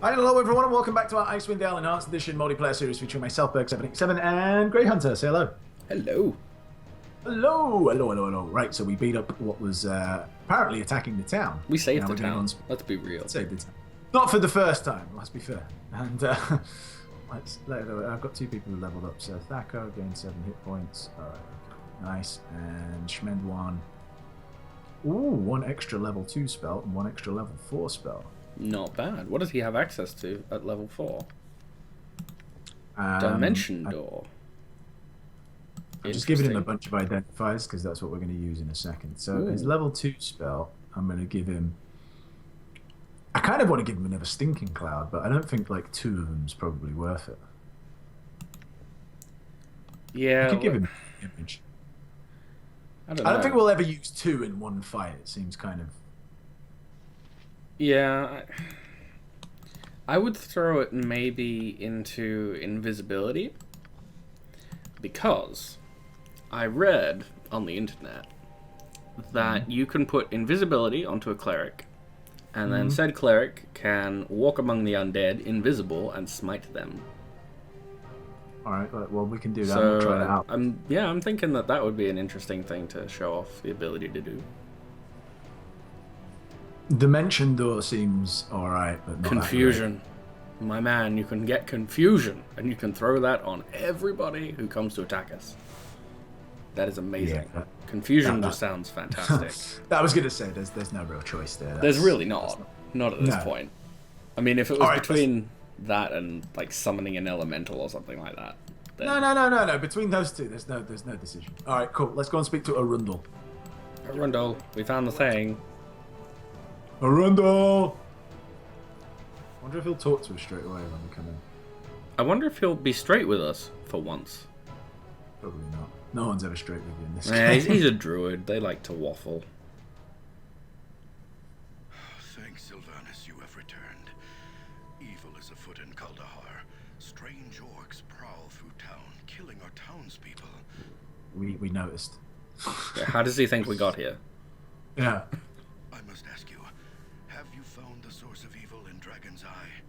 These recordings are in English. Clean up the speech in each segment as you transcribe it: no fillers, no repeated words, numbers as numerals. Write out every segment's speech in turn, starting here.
Hi, hello everyone, and welcome back to our Icewind Dale Enhanced Edition multiplayer series featuring myself, Berg787, and Grey Hunter. Say hello. Hello. Hello. Right, so we beat up what was apparently attacking the town. We saved the town. Let's be real. Saved the town. Not for the first time, let's be fair. And I've got two people who leveled up. So Thacker gained 7 hit points. Nice. And Schmend-wan. Ooh, 1 extra level 2 spell and 1 extra level 4 spell. Not bad. What does he have access to at level 4? Dimension door. I'm just giving him a bunch of identifiers because that's what we're going to use in a second. So his level 2 spell, I'm going to give him... I kind of want to give him another Stinking Cloud, but I don't think like 2 of them's probably worth it. Yeah. I could give him an image. I don't think we'll ever use 2 in one fight. It seems kind of... Yeah. I would throw it maybe into invisibility. Because I read on the internet that you can put invisibility onto a cleric, and then said cleric can walk among the undead invisible and smite them. Alright, well, we can do that. So we'll try that out. I'm thinking that would be an interesting thing to show off the ability to do. Dimension door seems alright, but not confusion. My man, you can get confusion, and you can throw that on everybody who comes to attack us. That is amazing. Yeah, confusion just sounds fantastic. I was going to say, there's no real choice there. There's really not. Not at this point. I mean, if it was between that and like summoning an elemental or something like that. Then... No. Between those two, there's no decision. All right, cool. Let's go and speak to Arundel. Arundel, we found the thing. Arundel! I wonder if he'll talk to us straight away when we come in. I wonder if he'll be straight with us for once. Probably not. No one's ever straight with you in this game. He's a druid. They like to waffle. Thanks, Sylvanus, you have returned. Evil is afoot in Kuldahar. Strange orcs prowl through town, killing our townspeople. We noticed. Yeah, how does he think we got here? Yeah. I must ask you, have you found the source of evil in Dragon's Eye?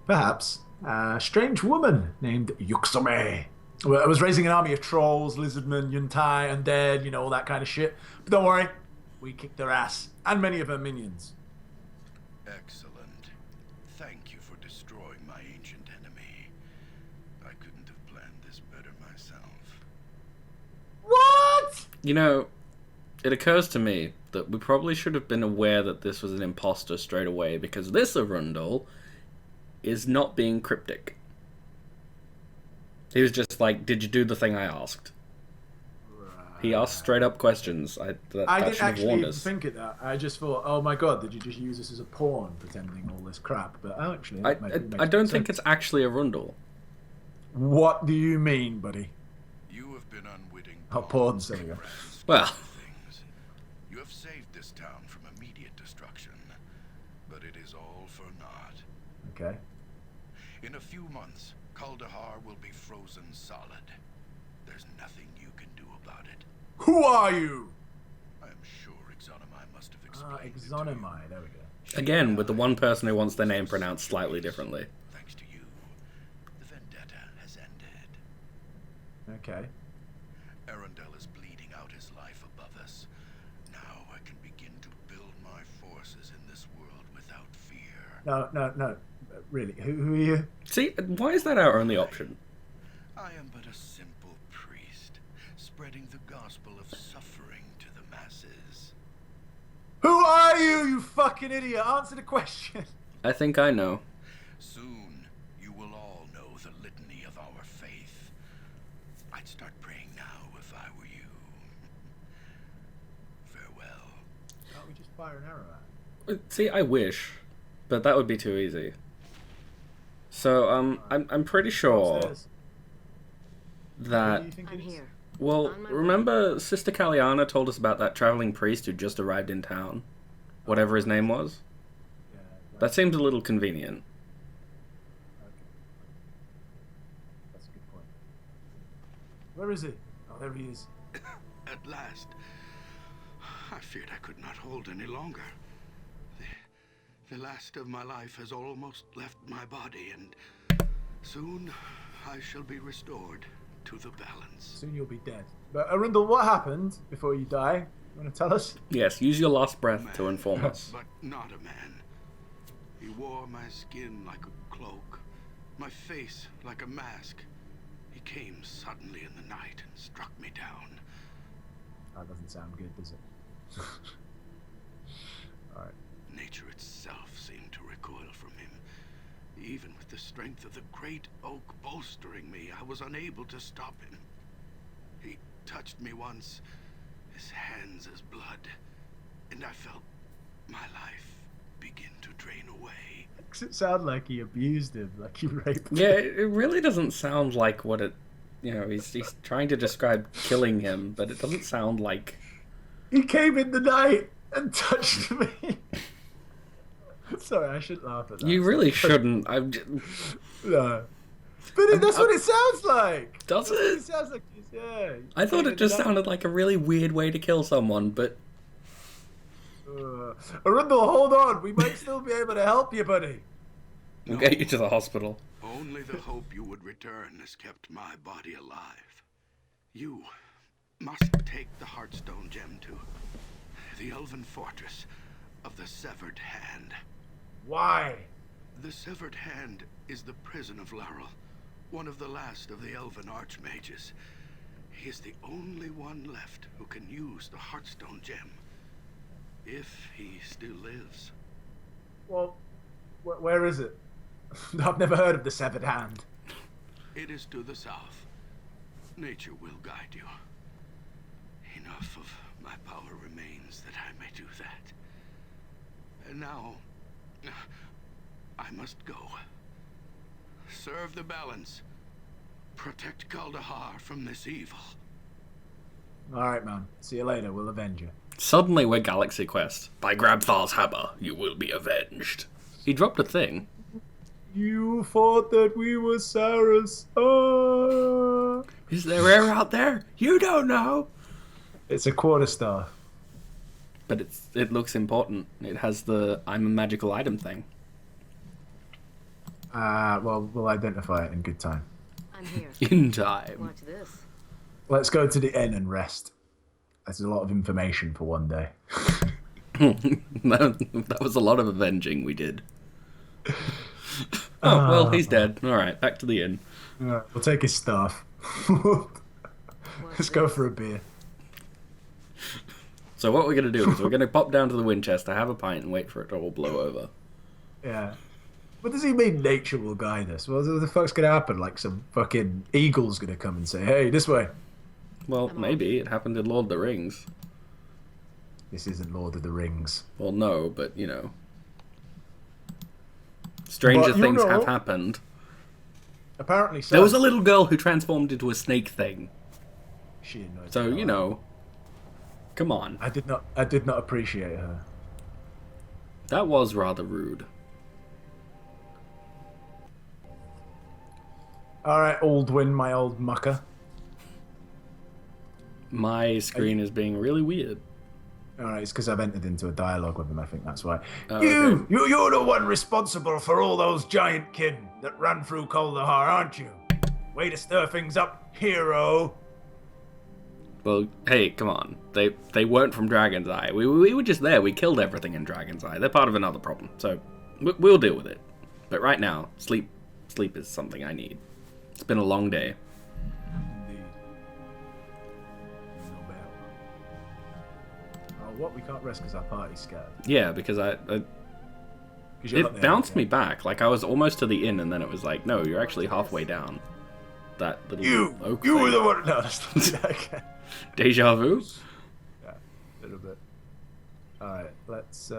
Perhaps. A strange woman named Yuxame. I was raising an army of trolls, lizardmen, yuntai, undead, you know, all that kind of shit. But don't worry, we kicked their ass. And many of her minions. Excellent. Thank you for destroying my ancient enemy. I couldn't have planned this better myself. What? You know, it occurs to me that we probably should have been aware that this was an imposter straight away, because this Arundel is not being cryptic. He was just like, did you do the thing I asked? Right. He asked straight up questions. I didn't actually think of that. I just thought, oh my god, did you just use this as a pawn, pretending all this crap? But actually, I don't think it's actually Arundel. What do you mean, buddy? You have been unwitting. Oh, pawns, there we go. Well... You have saved this town from immediate destruction, but it is all for naught. Okay. In a few months, Kuldahar will be frozen solid. There's nothing you can do about it. Who are you? I am sure Exonomai must have explained it to you. Exonomai, there we go. Again, with the one person who wants their name pronounced slightly differently. Thanks to you, the vendetta has ended. Okay. Arundel is bleeding out his life above us. Now I can begin to build my forces in this world without fear. No. Really, who are you? See, why is that our only option? I am but a simple priest, spreading the gospel of suffering to the masses. Who are you, you fucking idiot? Answer the question. I think I know. Soon, you will all know the litany of our faith. I'd start praying now if I were you. Farewell. Can't we just fire an arrow at him? See, I wish, but that would be too easy. So, I'm pretty sure that... I'm here. Well, remember Sister Kaliana told us about that traveling priest who just arrived in town? Whatever his name was? Yeah, that seems a little convenient. Okay. That's a good point. Where is he? Oh, there he is. At last. I feared I could not hold any longer. The last of my life has almost left my body, and soon I shall be restored to the balance. Soon you'll be dead. But Arundel, what happened before you die? You want to tell us? Yes, use your last breath to Man, inform us. But not a man. He wore my skin like a cloak, my face like a mask. He came suddenly in the night and struck me down. That doesn't sound good, does it? Alright. Nature itself seemed to recoil from him. Even with the strength of the great oak bolstering me, I was unable to stop him. He touched me once, his hands as blood, and I felt my life begin to drain away. Makes it sound like he abused him, like he raped him. Yeah, it really doesn't sound like what it... You know, he's trying to describe killing him, but it doesn't sound like... He came in the night and touched me. Sorry, I shouldn't laugh at that. You really shouldn't. No. But that's what it sounds like. Does That's what it? it sounds like. Yeah. I thought it just sounded like a really weird way to kill someone, but... Arundel, hold on. We might still be able to help you, buddy. We'll get you to the hospital. Only the hope you would return has kept my body alive. You must take the Heartstone gem to the elven fortress of the Severed Hand. Why? The Severed Hand is the prison of Laurel, one of the last of the elven archmages. He is the only one left who can use the Heartstone gem, if he still lives. Well, where is it? I've never heard of the Severed Hand. It is to the south. Nature will guide you. Enough of my power remains that I may do that. And now, I must go. Serve the balance. Protect Kuldahar from this evil. Alright, man. See you later. We'll avenge you. Suddenly we're Galaxy Quest. By Grabthar's hammer, you will be avenged. He dropped a thing. You thought that we were Sarah's. Oh. Is there air out there? You don't know. It's a quarterstaff. But it looks important. It has the I'm a magical item thing. Well, we'll identify it in good time. I'm here. In time. Watch this. Let's go to the inn and rest. That's a lot of information for one day. That was a lot of avenging we did. Oh, well, he's dead. Alright, back to the inn. We'll take his staff. Let's go for a beer. So what we're going to do is we're going to pop down to the Winchester, have a pint, and wait for it to all blow over. Yeah. What does he mean nature will guide us? What the fuck's going to happen? Like some fucking eagle's going to come and say, hey, this way. Well, maybe. It happened in Lord of the Rings. This isn't Lord of the Rings. Well, no, but, you know. Stranger things have happened. Apparently so. There was a little girl who transformed into a snake thing. She annoyed So, me. you know. Come on. I did not appreciate her. That was rather rude. Alright, Aldwin, my old mucker. My screen is being really weird. Alright, it's because I've entered into a dialogue with him, I think that's why. Oh, you're okay. the one responsible for all those giant kin that ran through Kuldahar, aren't you? Way to stir things up, hero. Well, hey, come on. They weren't from Dragon's Eye. We were just there. We killed everything in Dragon's Eye. They're part of another problem. So, we'll deal with it. But right now, sleep is something I need. It's been a long day. Indeed. No bell. Oh, what? We can't rest because our party's scared. Yeah, because it bounced me back. Like, I was almost to the inn, and then it was like, no, you're actually halfway down. That little oak You were thing. the one. No, let's not do that again. Deja vu? Yeah, a little bit. Alright, let's,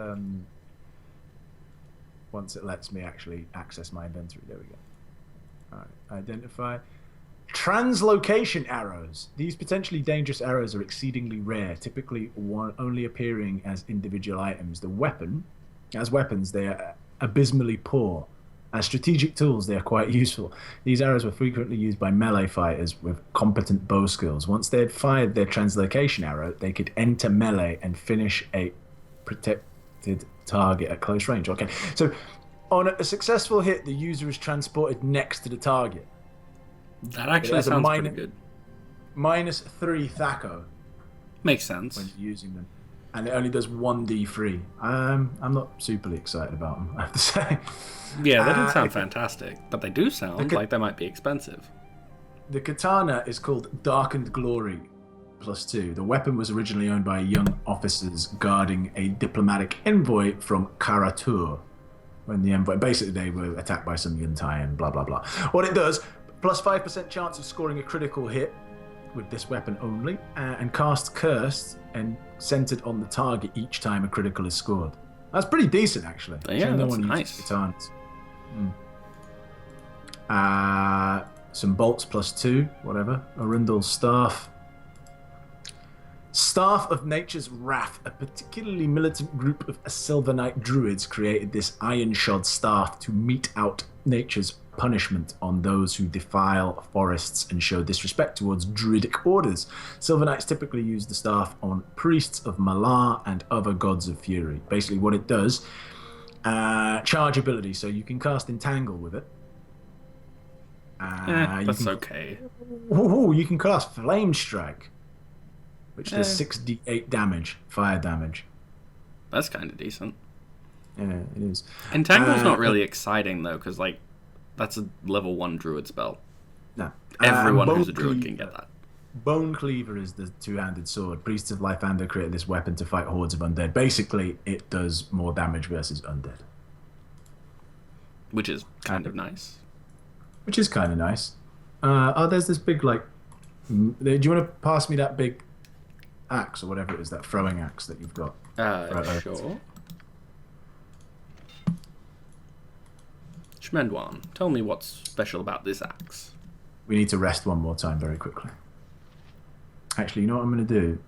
once it lets me actually access my inventory, there we go. Alright, identify. Translocation arrows. These potentially dangerous arrows are exceedingly rare, typically only appearing as individual items. As weapons, they are abysmally poor. As strategic tools, they are quite useful. These arrows were frequently used by melee fighters with competent bow skills. Once they had fired their translocation arrow, they could enter melee and finish a selected target at close range. Okay, so on a successful hit, the user is transported next to the target. That actually sounds pretty good. -3 THAC0 Makes sense. when you're using them. And it only does 1d3. I'm not superly excited about them, I have to say. Yeah, they don't sound fantastic, but they do sound like they might be expensive. The katana is called Darkened Glory +2. The weapon was originally owned by young officers guarding a diplomatic envoy from Karatur. When the envoy, basically they were attacked by some Yuntai and blah blah blah. What it does, +5% chance of scoring a critical hit with this weapon only, and cast cursed and centered on the target each time a critical is scored. That's pretty decent, actually. Yeah, so that's nice. Katanas. Some bolts +2, whatever. Arundel's staff. Staff of Nature's Wrath, a particularly militant group of Sylvanite druids created this iron-shod staff to mete out nature's punishment on those who defile forests and show disrespect towards druidic orders. Sylvanites typically use the staff on priests of Malar and other gods of fury. Basically what it does, charge ability, so you can cast Entangle with it. That's okay. Ooh, you can cast Flame Strike, which does 6d8 damage, fire damage. That's kind of decent. Yeah, it is. Entangle's not really exciting, though, because, like, that's a level 1 druid spell. No. Everyone who's a druid can get that. Bone Cleaver is the two-handed sword. Priests of Lythander created this weapon to fight hordes of undead. Basically, it does more damage versus undead. Which is kind of nice. Which is kind of nice. There's this big, like... Do you want to pass me that big axe, or whatever it is, that throwing axe that you've got? Sure. Schmend-wan, tell me what's special about this axe. We need to rest one more time very quickly. Actually, you know what I'm going to do?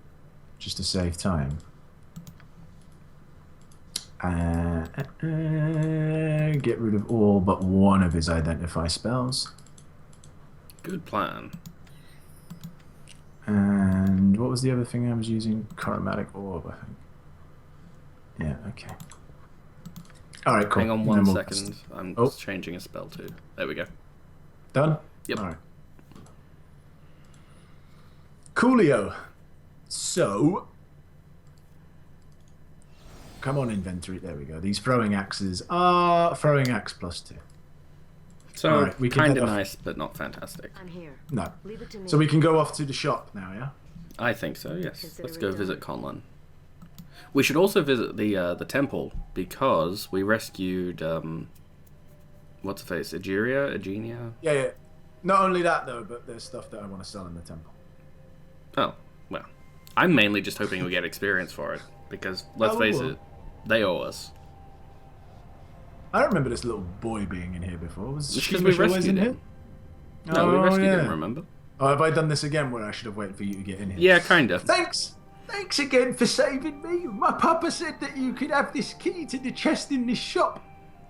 Just to save time. Get rid of all but one of his identify spells. Good plan. And what was the other thing I was using? Chromatic Orb, I think. Yeah, okay. Alright, cool. Hang on 1 second. I'm just changing a spell too. There we go. Done? Yep. Alright. Coolio. So... Come on, inventory. There we go. These throwing axes are throwing axe +2. So, right, kind of nice, but not fantastic. I'm here. No. Leave it to me. So we can go off to the shop now, yeah? I think so, yes. Consider Let's it go done. visit Conlan. We should also visit the temple, because we rescued, what's the face? Adria? Yeah. Not only that, though, but there's stuff that I want to sell in the temple. Oh, well. I'm mainly just hoping we get experience for it, because, let's face it, they owe us. I don't remember this little boy being in here before. Was It's because we rescued him. No, we rescued him, remember? Oh, have I done this again where I should have waited for you to get in here? Yeah, kind of. Thanks again for saving me. My papa said that you could have this key to the chest in this shop.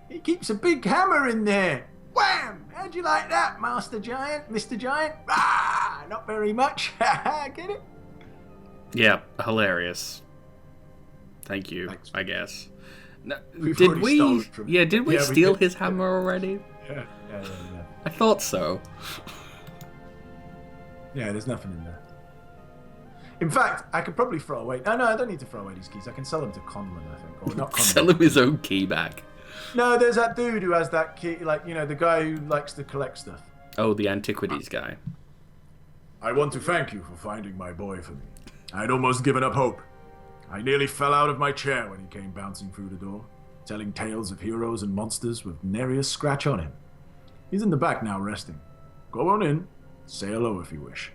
He keeps a big hammer in there. Wham! How'd you like that, Master Giant, Mr. Giant? Ah, not very much. Get it? Yeah, hilarious. Thank you, Thanks. I guess. No, We've did already we? stole it from him. Did we Yeah, we steal did. his hammer already? Yeah. I thought so. Yeah, there's nothing in there. In fact, I could probably throw away... No, I don't need to throw away these keys. I can sell them to Conlan, I think. Or not Conlan. Sell him his own key back. No, there's that dude who has that key, like, you know, the guy who likes to collect stuff. Oh, the antiquities guy. I want to thank you for finding my boy for me. I'd almost given up hope. I nearly fell out of my chair when he came bouncing through the door, telling tales of heroes and monsters with nary a scratch on him. He's in the back now, resting. Go on in. Say hello if you wish.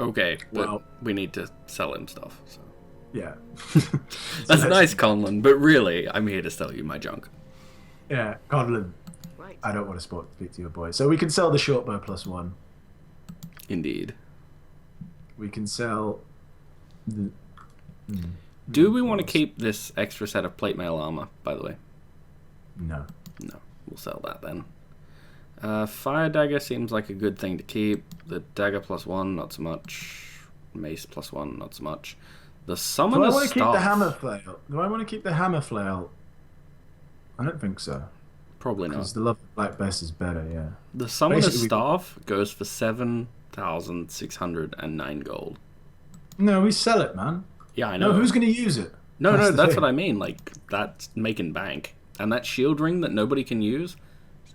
Okay, but Well- we need to sell him stuff. So. Yeah. That's nice, Conlan, but really, I'm here to sell you my junk. Yeah, Conlan. Right. I don't want to speak to your boy. So we can sell the short bow +1. Indeed. We can sell the... Do we want to keep this extra set of plate mail armor, by the way? No. No, we'll sell that then. Fire dagger seems like a good thing to keep. The dagger +1, not so much. Mace +1, not so much. The Do I summoner's want to keep the staff. hammer flail? Do I want to keep the hammer flail? I don't think so. Probably Because not. the love of Black Bess is better, yeah. The summoner's Basically, staff goes for 7,609 gold. No, we sell it, man. Yeah, I know. No, who's going to use it? No, the that's thing. what I mean. Like, that's making bank. And that shield ring that nobody can use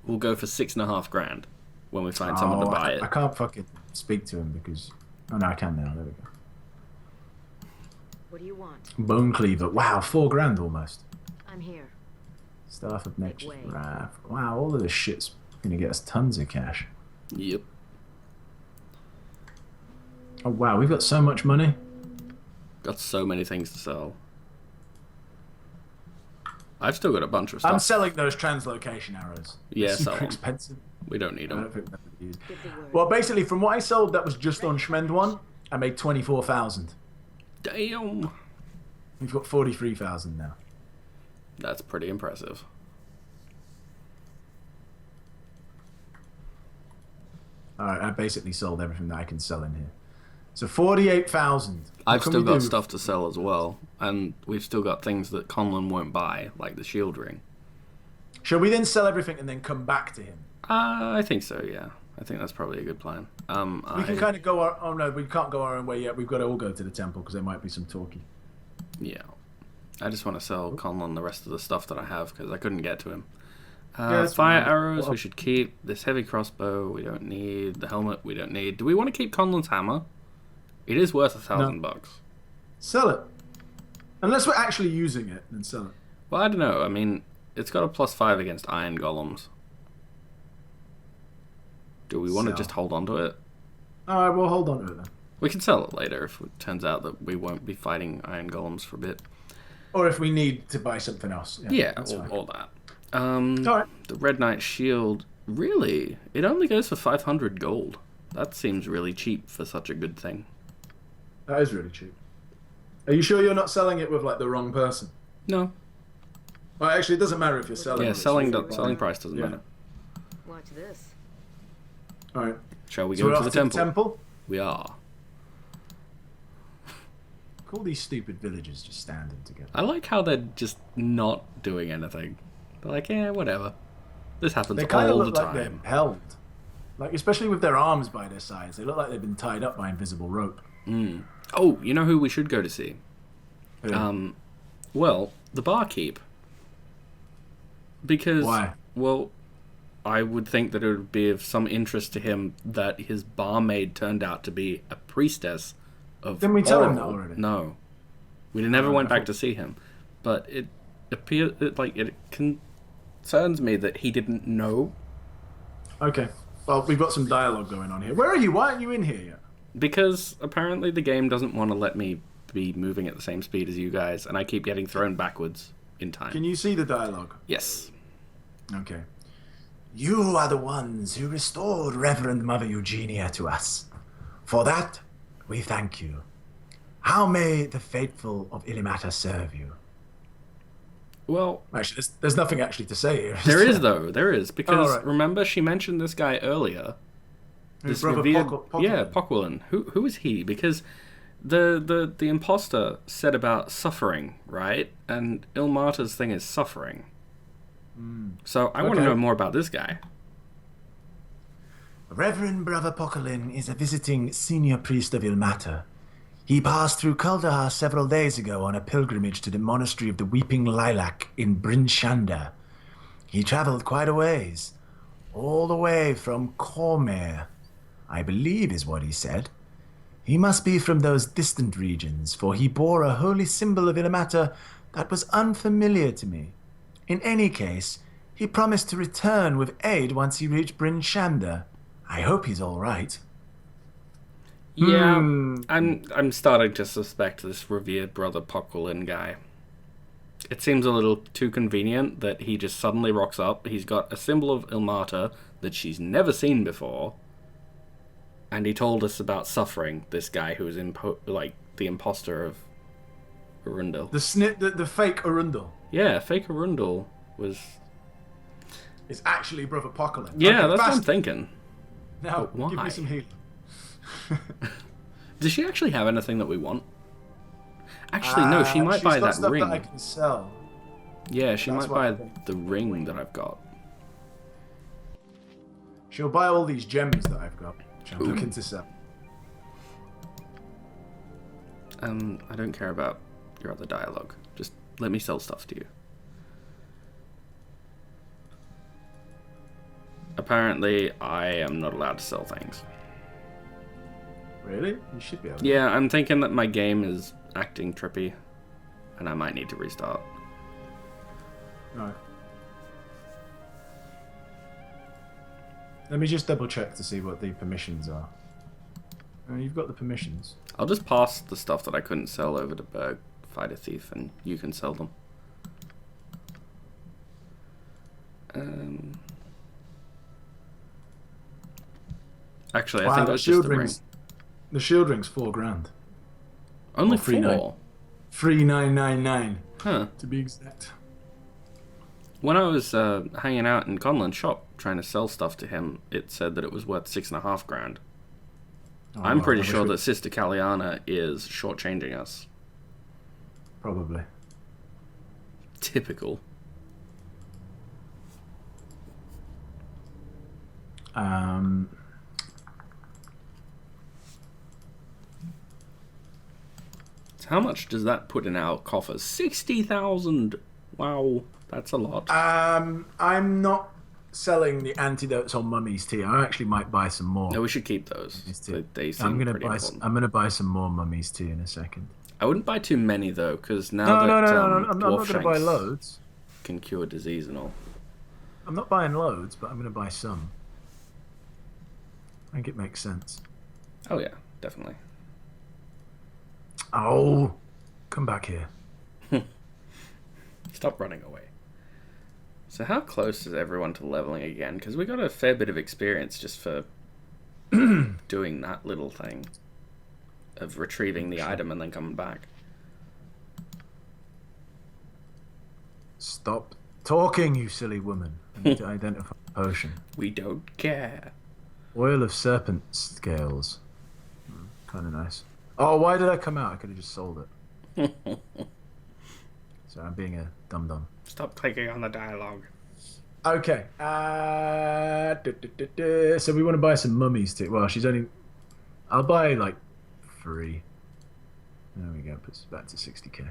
will go for 6.5 grand when we find someone to buy it. I can't fucking speak to him because... Oh, no, I can now. There we go. What do you want? Bone Cleaver. Wow, 4 grand almost. I'm here. Staff of Nature's way. Wrath. Wow, all of this shit's going to get us tons of cash. Yep. Oh, wow, we've got so much money. Got so many things to sell. I've still got a bunch of stuff. I'm selling those translocation arrows. Yeah, They're sell super 'em. expensive. We don't need I don't them. think they're used. Give the word. Well, basically, from what I sold, that was just on Schmend-wan. I made 24,000. Damn. We've got 43,000 now. That's pretty impressive. All right, I basically sold everything that I can sell in here. So 48,000. I've still got stuff to sell as well, and we've still got things that Conlon won't buy, like the shield ring. Shall we then sell everything and then come back to him? I think so, yeah. I think that's probably a good plan. We can kind of go our... Oh, no, we can't go our own way yet. We've got to all go to the temple because there might be some talking. Yeah. I just want to sell Conlon the rest of the stuff that I have because I couldn't get to him. Yeah, that's Fire fine. arrows Well- we should keep. This heavy crossbow we don't need. The helmet we don't need. Do we want to keep Conlon's hammer? It is worth $1,000. Sell it. Unless we're actually using it, then sell it. Well, I don't know. I mean, it's got a +5 against iron golems. Do we want to Sell. just hold on to it? All right, we'll hold on to it then. We can sell it later if it turns out that we won't be fighting iron golems for a bit. Or if we need to buy something else. Yeah, that's fine. all that. All right. The Red Knight shield, really? It only goes for 500 gold. That seems really cheap for such a good thing. That is really cheap. Are you sure you're not selling it with like the wrong person? No. Well, actually, it doesn't matter if you're selling. Yeah, it. selling price doesn't Yeah. matter. Watch this. All right. Shall we So go we're to off the to temple? the temple. We are. All these stupid villagers just standing together. I like how they're just not doing anything. They're like, yeah, whatever. This happens They kind of all the look like they're time. held. Like, especially with their arms by their sides, they look like they've been tied up by invisible rope. Oh, you know who we should go to see? Well, the barkeep. Because, Why? well, I would think that it would be of some interest to him that his barmaid turned out to be a priestess of Didn't we tell him that Orel. already? No. We never went I back thought- to see him. But it appears, it concerns me that he didn't know. Okay. Well, we've got some dialogue going on here. Where are you? Why aren't you in here yet? Because apparently the game doesn't want to let me be moving at the same speed as you guys, and I keep getting thrown backwards in time. Can you see the dialogue? Yes. Okay. You are the ones who restored Reverend Mother Eugenia to us. For that, we thank you. How may the faithful of Illimata serve you? Well, Actually, there's nothing actually to say here. there is, though. There is. Because, right. remember, she mentioned this guy earlier. His This brother revered... Poquelin. Yeah, Poquelin. Who is he? Because the imposter said about suffering, right? And Ilmata's thing is suffering. So I want to Okay. know more about this guy. Reverend Brother Poquelin is a visiting senior priest of Ilmata. He passed through Kuldahar several days ago on a pilgrimage to the monastery of the Weeping Lilac in Bryn Shander. He travelled quite a ways, all the way from Cormair, I believe is what he said. He must be from those distant regions, for he bore a holy symbol of Ilmata that was unfamiliar to me. In any case, he promised to return with aid once he reached Bryn Shander. I hope he's all right. Yeah, I'm starting to suspect this revered brother Poquelin guy. It seems a little too convenient that he just suddenly rocks up. He's got a symbol of Ilmata that she's never seen before, and he told us about suffering. This guy who was the imposter of Arundel. The fake Arundel Yeah, fake Arundel was. is actually Brother Poquelin. Yeah, Okay, that's what I'm fast. thinking. Now, But why? give me some healing. Does she actually have anything that we want? Actually, no, she might buy she's got that stuff ring. that I can sell. Yeah, she That's might what I buy think. the ring that I've got. She'll buy all these gems that I've got, which I'm Ooh. looking to sell. I don't care about your other dialogue. Just let me sell stuff to you. Apparently, I am not allowed to sell things. Really? You should be able to. Yeah, I'm thinking that my game is acting trippy, and I might need to restart. Right. Let me just double check to see what the permissions are. You've got the permissions. I'll just pass the stuff that I couldn't sell over to Berg Fighter-Thief, and you can sell them. Actually, I think the that's just the ring. rings. The shield ring's $4,000. Only Or 3,999. 3,999 Huh. to be exact. When I was hanging out in Conlan's shop trying to sell stuff to him, it said that it was worth $6,500. Oh, I'm pretty I wish sure we- that Sister Kaliana is shortchanging us. Probably. Typical. So how much does that put in our coffers? 60,000. Wow, that's a lot. I'm not selling the antidotes on Mummy's tea. I actually might buy some more. No, we should keep those. Mummy's tea. They seem pretty important. I'm gonna buy some more Mummy's tea in a second. I wouldn't buy too many though, because now No, that I'm not gonna buy Dwarfshanks loads. can cure disease and all. I'm not buying loads, but I'm gonna buy some. I think it makes sense. Oh yeah, definitely. Oh, come back here. Stop running away. So how close is everyone to leveling again? Because we got a fair bit of experience just for doing that little thing of retrieving the item and then coming back. Stop talking, you silly woman. I need to identify a potion. We don't care. Oil of serpent scales. Kind of nice. Oh, why did I come out? I could have just sold it. So I'm being a dum-dum. Stop clicking on the dialogue. Okay. So we want to buy some mummies too. Well, she's only... I'll buy like 3. There we go. Puts us back to 60k.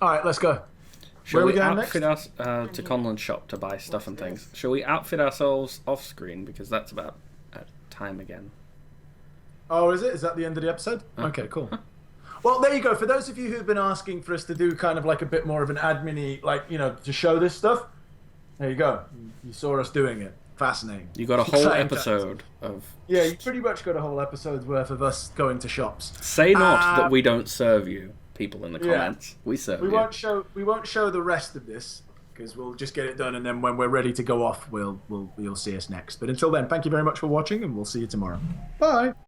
All right, let's go. Shall Where are we we going next? outfit us to Conlan's shop to buy stuff and things? Shall we outfit ourselves off screen because that's about time again? Oh, is it? Is that the end of the episode? Okay, cool. Well, there you go. For those of you who've been asking for us to do kind of like a bit more of an admin-y, like, you know, to show this stuff, there you go. You saw us doing it. Fascinating. You got a whole Exciting episode of... Yeah, you pretty much got a whole episode's worth of us going to shops. Say not that we don't serve you, people in the Yeah. comments. We serve We you. won't show the rest of this because we'll just get it done, and then when we're ready to go off, you'll see us next. But until then, thank you very much for watching, and we'll see you tomorrow. Bye.